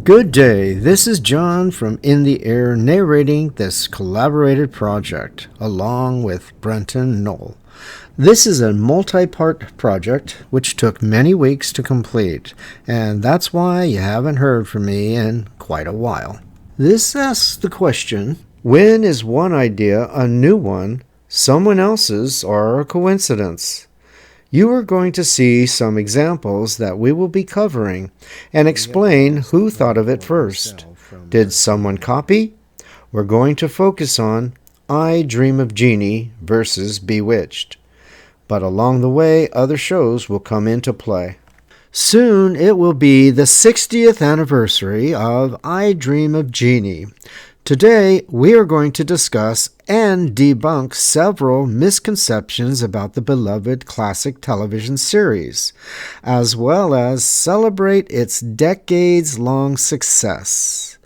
Good day, this is John from In the Air narrating this collaborated project along with Brenton and Noel. This is a multi-part project which took many weeks to complete, and that's why you haven't heard from me in quite a while. This asks the question, when is one idea a new one, someone else's, or a coincidence? You are going to see some examples that we will be covering and explain who thought of it first. Did someone copy? We're going to focus on I Dream of Jeannie versus Bewitched. But along the way, other shows will come into play. Soon it will be the 60th anniversary of I Dream of Jeannie. Today, we are going to discuss and debunk several misconceptions about the beloved classic television series, as well as celebrate its decades-long success.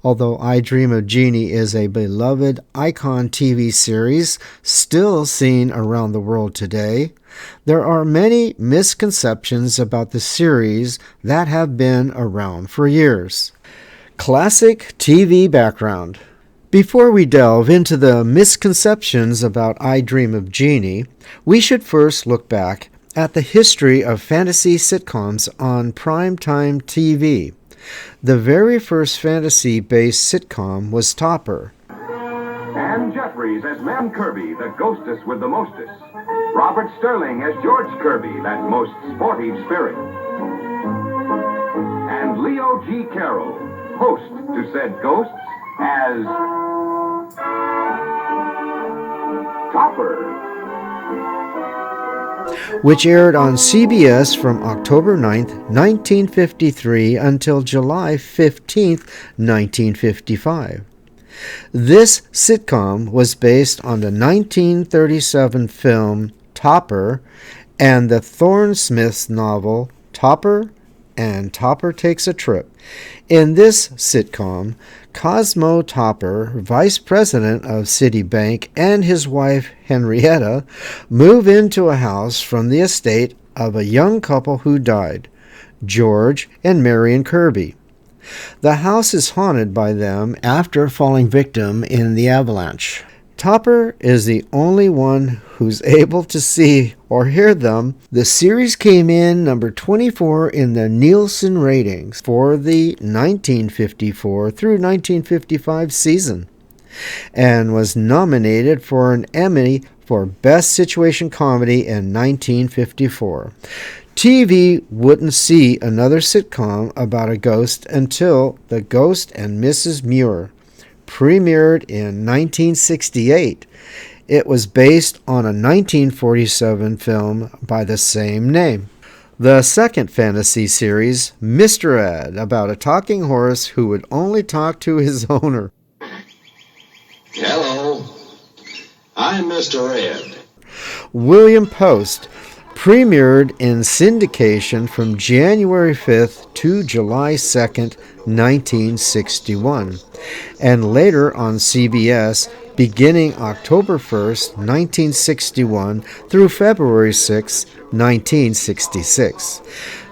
Although I Dream of Jeannie is a beloved icon TV series still seen around the world today, there are many misconceptions about the series that have been around for years. Classic TV background. Before we delve into the misconceptions about I Dream of Jeannie, we should first look back at the history of fantasy sitcoms on primetime TV. The very first fantasy-based sitcom was Topper. Ann Jeffries as Ma'am Kirby, the ghostess with the mostest. Robert Sterling as George Kirby, that most sporty spirit. And Leo G. Carroll, host to said ghosts, as Topper, which aired on CBS from October 9th, 1953 until July 15th, 1955. This sitcom was based on the 1937 film Topper and the Thorne Smith's novel Topper and Topper Takes a Trip. In this sitcom, Cosmo Topper, vice president of Citibank, and his wife Henrietta move into a house from the estate of a young couple who died, George and Marion Kirby. The house is haunted by them after falling victim in the avalanche. Topper is the only one who's able to see or hear them. The series came in number 24 in the Nielsen ratings for the 1954 through 1955 season and was nominated for an Emmy for Best Situation Comedy in 1954. TV wouldn't see another sitcom about a ghost until The Ghost and Mrs. Muir premiered in 1968. It was based on a 1947 film by the same name. The second fantasy series, Mr. Ed, about a talking horse who would only talk to his owner. Hello, I'm Mr. Ed. William Post premiered in syndication from January 5th to July 2nd, 1961, and later on CBS beginning October 1st, 1961 through February 6, 1966.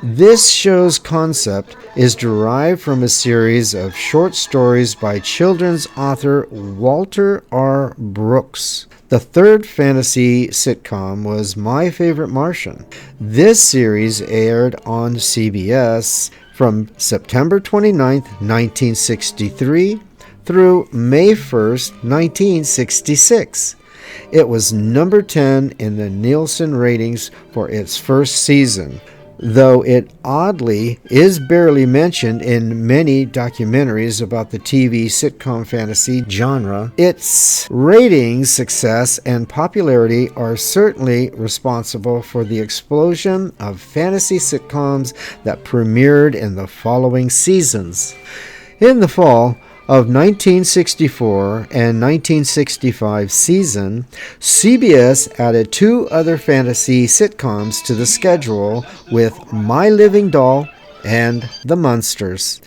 This show's concept is derived from a series of short stories by children's author Walter R. Brooks. The third fantasy sitcom was My Favorite Martian. This series aired on CBS from September 29, 1963 through May 1st, 1966. It was number 10 in the Nielsen ratings for its first season, though it oddly is barely mentioned in many documentaries about the TV sitcom fantasy genre. Its ratings, success, and popularity are certainly responsible for the explosion of fantasy sitcoms that premiered in the following seasons. In the fall of 1964 and 1965 season, CBS added two other fantasy sitcoms to the schedule with My Living Doll and The Munsters.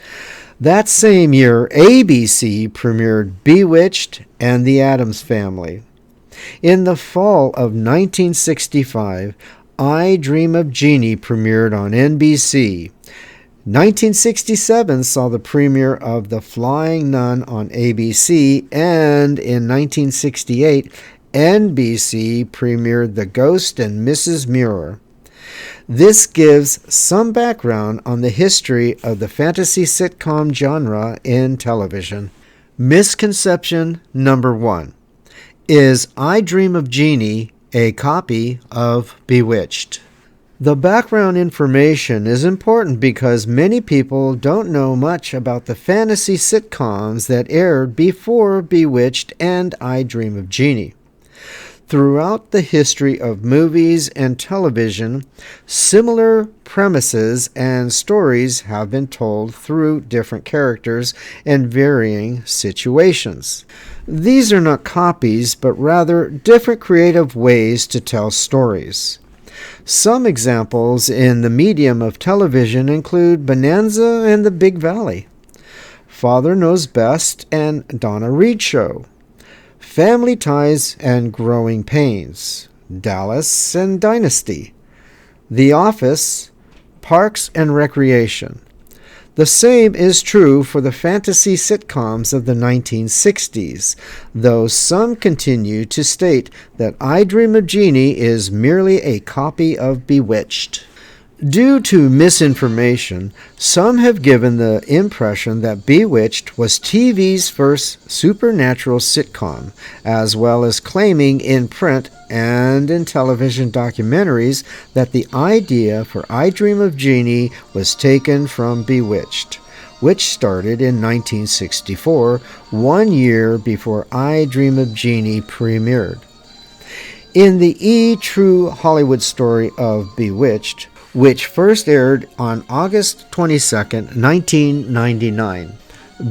That same year, ABC premiered Bewitched and The Addams Family. In the fall of 1965, I Dream of Jeannie premiered on NBC. 1967 saw the premiere of The Flying Nun on ABC, and in 1968, NBC premiered The Ghost and Mrs. Muir. This gives some background on the history of the fantasy sitcom genre in television. Misconception number 1. Is I Dream of Jeannie a copy of Bewitched? The background information is important because many people don't know much about the fantasy sitcoms that aired before Bewitched and I Dream of Jeannie. Throughout the history of movies and television, similar premises and stories have been told through different characters and varying situations. These are not copies, but rather different creative ways to tell stories. Some examples in the medium of television include Bonanza and the Big Valley, Father Knows Best and Donna Reed Show, Family Ties and Growing Pains, Dallas and Dynasty, The Office, Parks and Recreation. The same is true for the fantasy sitcoms of the 1960s, though some continue to state that I Dream of Jeannie is merely a copy of Bewitched. Due to misinformation, some have given the impression that Bewitched was TV's first supernatural sitcom, as well as claiming in print and in television documentaries that the idea for I Dream of Jeannie was taken from Bewitched, which started in 1964, 1 year before I Dream of Jeannie premiered. In the True Hollywood Story of Bewitched, which first aired on August 22, 1999.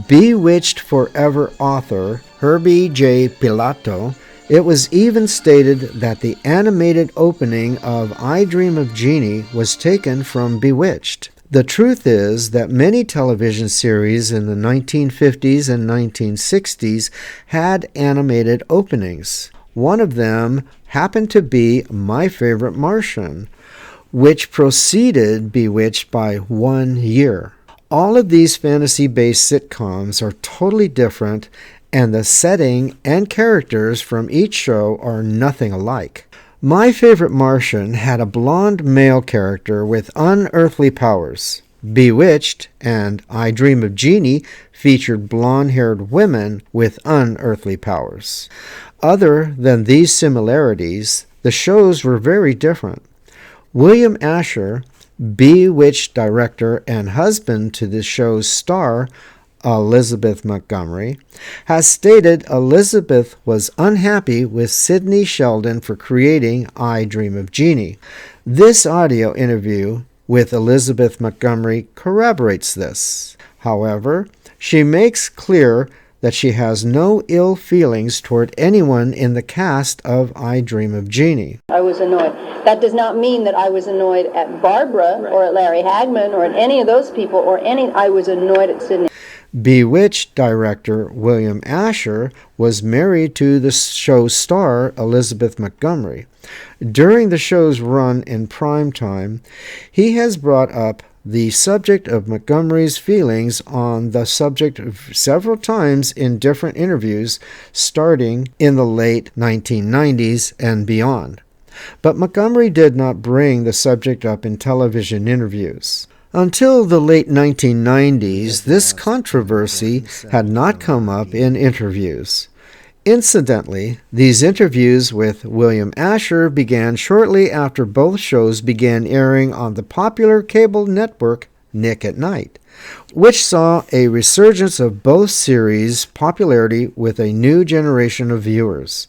Bewitched Forever author Herbie J. Pilato, it was even stated that the animated opening of I Dream of Jeannie was taken from Bewitched. The truth is that many television series in the 1950s and 1960s had animated openings. One of them happened to be My Favorite Martian, which preceded Bewitched by 1 year. All of these fantasy-based sitcoms are totally different, and the setting and characters from each show are nothing alike. My Favorite Martian had a blonde male character with unearthly powers. Bewitched and I Dream of Jeannie featured blonde-haired women with unearthly powers. Other than these similarities, the shows were very different. William Asher, Bewitched director and husband to the show's star, Elizabeth Montgomery, has stated Elizabeth was unhappy with Sidney Sheldon for creating I Dream of Jeannie. This audio interview with Elizabeth Montgomery corroborates this. However, she makes clear that she has no ill feelings toward anyone in the cast of I Dream of Jeannie. I was annoyed. That does not mean that I was annoyed at Barbara or at Larry Hagman or at any of those people I was annoyed at Sidney. Bewitched director William Asher was married to the show's star Elizabeth Montgomery. During the show's run in prime time, he has brought up the subject of Montgomery's feelings on the subject several times in different interviews starting in the late 1990s and beyond. But Montgomery did not bring the subject up in television interviews. Until the late 1990s, this controversy had not come up in interviews. Incidentally, these interviews with William Asher began shortly after both shows began airing on the popular cable network Nick at Night, which saw a resurgence of both series' popularity with a new generation of viewers.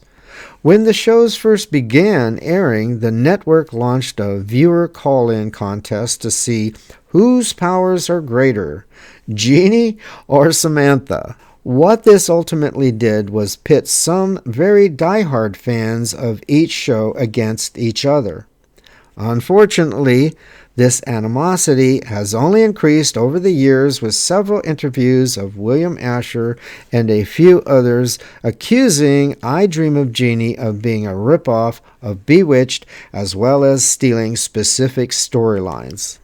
When the shows first began airing, the network launched a viewer call-in contest to see whose powers are greater, Jeannie or Samantha. What this ultimately did was pit some very diehard fans of each show against each other. Unfortunately, this animosity has only increased over the years with several interviews of William Asher and a few others accusing I Dream of Jeannie of being a ripoff of Bewitched as well as stealing specific storylines.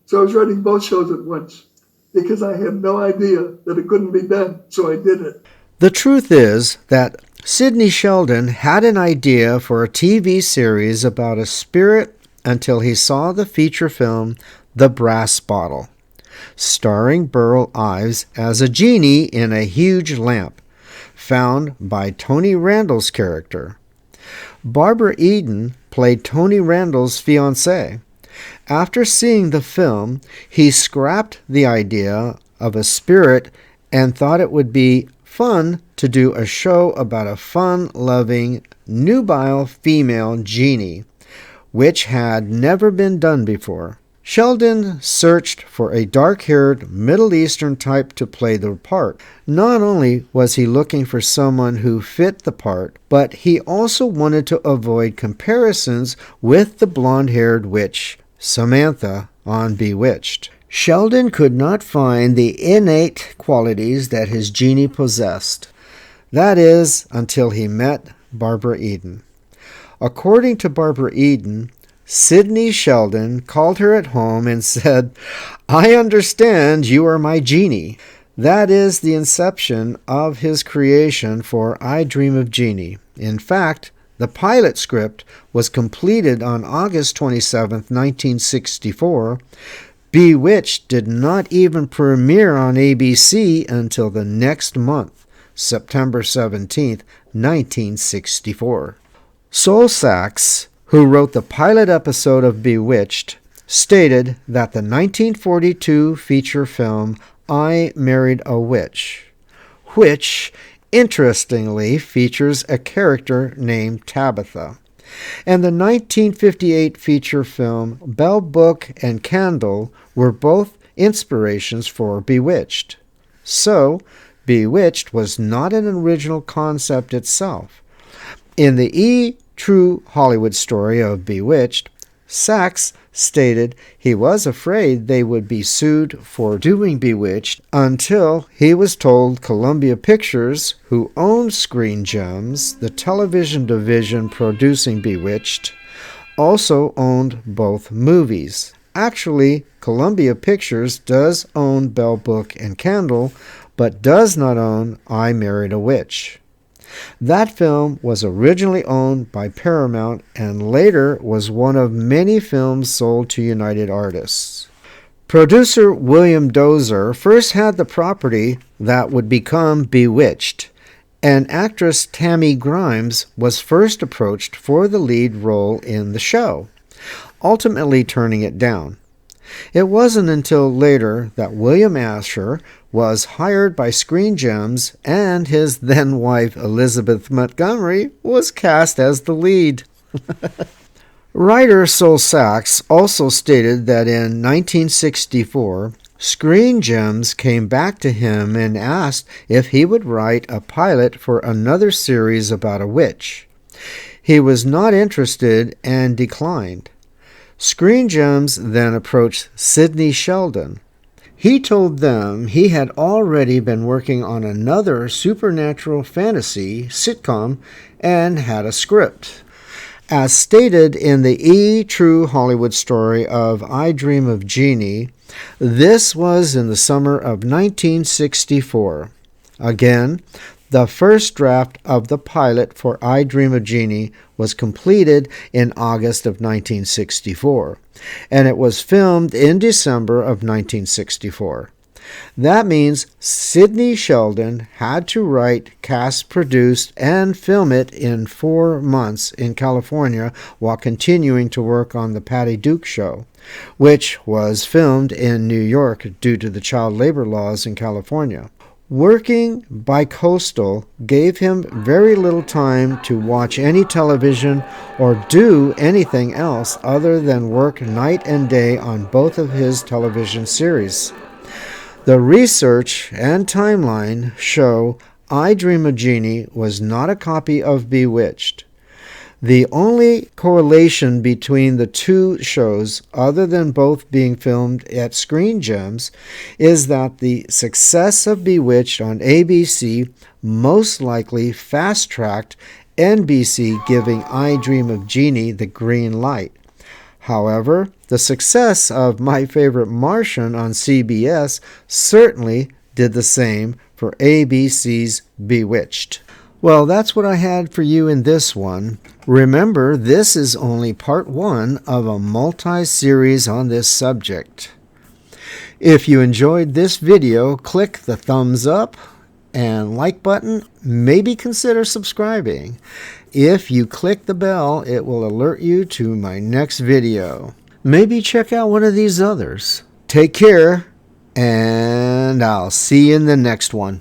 So I was writing both shows at once because I had no idea that it couldn't be done, so I did it. The truth is that Sidney Sheldon had an idea for a TV series about a spirit until he saw the feature film The Brass Bottle, starring Burl Ives as a genie in a huge lamp, found by Tony Randall's character. Barbara Eden played Tony Randall's fiancée. After seeing the film, he scrapped the idea of a spirit and thought it would be fun to do a show about a fun-loving, nubile female genie, which had never been done before. Sheldon searched for a dark-haired Middle Eastern type to play the part. Not only was he looking for someone who fit the part, but he also wanted to avoid comparisons with the blonde-haired witch, Samantha, on Bewitched. Sheldon could not find the innate qualities that his genie possessed. That is, until he met Barbara Eden. According to Barbara Eden, Sidney Sheldon called her at home and said, "I understand you are my genie." That is the inception of his creation for I Dream of Jeannie. In fact, the pilot script was completed on August 27, 1964. Bewitched did not even premiere on ABC until the next month, September 17, 1964. Sol Sachs, who wrote the pilot episode of Bewitched, stated that the 1942 feature film I Married a Witch, which interestingly features a character named Tabitha, and the 1958 feature film Bell Book and Candle were both inspirations for Bewitched. So, Bewitched was not an original concept itself. In the True Hollywood story of Bewitched, Sachs stated he was afraid they would be sued for doing Bewitched until he was told Columbia Pictures, who owned Screen Gems, the television division producing Bewitched, also owned both movies. Actually, Columbia Pictures does own Bell Book and Candle, but does not own I Married a Witch. That film was originally owned by Paramount and later was one of many films sold to United Artists. Producer William Dozer first had the property that would become Bewitched, and actress Tammy Grimes was first approached for the lead role in the show, ultimately turning it down. It wasn't until later that William Asher was hired by Screen Gems and his then-wife Elizabeth Montgomery was cast as the lead. Writer Sol Sachs also stated that in 1964, Screen Gems came back to him and asked if he would write a pilot for another series about a witch. He was not interested and declined. Screen Gems then approached Sidney Sheldon. He told them he had already been working on another supernatural fantasy sitcom and had a script. As stated in the True Hollywood story of I Dream of Jeannie, this was in the summer of 1964. Again, the first draft of the pilot for I Dream of Jeannie was completed in August of 1964, and it was filmed in December of 1964. That means Sidney Sheldon had to write, cast, produce, and film it in 4 months in California while continuing to work on The Patty Duke Show, which was filmed in New York due to the child labor laws in California. Working bi-coastal gave him very little time to watch any television or do anything else other than work night and day on both of his television series. The research and timeline show I Dream of Jeannie was not a copy of Bewitched. The only correlation between the two shows, other than both being filmed at Screen Gems, is that the success of Bewitched on ABC most likely fast-tracked NBC giving I Dream of Jeannie the green light. However, the success of My Favorite Martian on CBS certainly did the same for ABC's Bewitched. Well, that's what I had for you in this one. Remember, this is only part 1 of a multi-series on this subject. If you enjoyed this video, click the thumbs up and like button. Maybe consider subscribing. If you click the bell, it will alert you to my next video. Maybe check out one of these others. Take care, and I'll see you in the next one.